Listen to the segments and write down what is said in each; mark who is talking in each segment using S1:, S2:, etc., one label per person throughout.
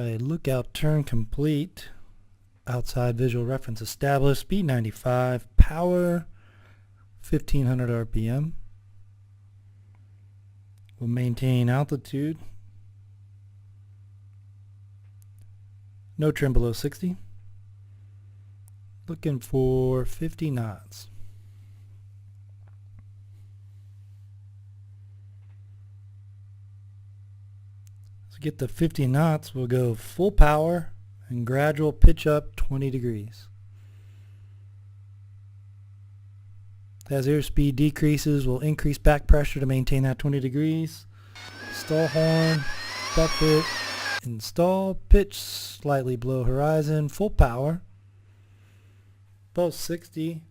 S1: Alright, lookout turn complete. Outside visual reference established. Speed 95. Power 1500 RPM. We'll maintain altitude. No trim below 60. Looking for 50 knots. To get to 50 knots, we'll go full power and gradual pitch up 20 degrees. As airspeed decreases, we'll increase back pressure to maintain that 20 degrees. Stall horn, buffet, install, pitch slightly below horizon, full power, above 60,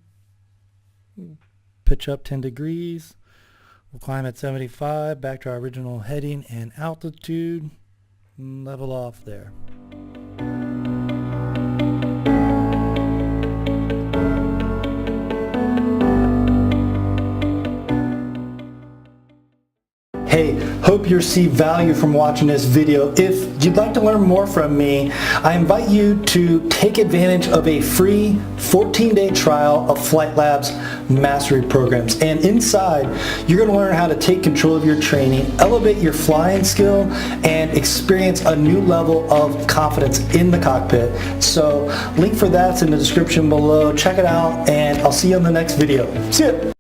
S1: pitch up 10 degrees. We'll climb at 75, back to our original heading and altitude, and level off there. Hey, hope you receive value from watching this video. If you'd like to learn more from me, I invite you to take advantage of a free 14-day trial of FltLabs mastery programs. And inside, you're going to learn how to take control of your training, elevate your flying skill, and experience a new level of confidence in the cockpit. So, link for that's in the description below. Check it out, and I'll see you on the next video. See ya!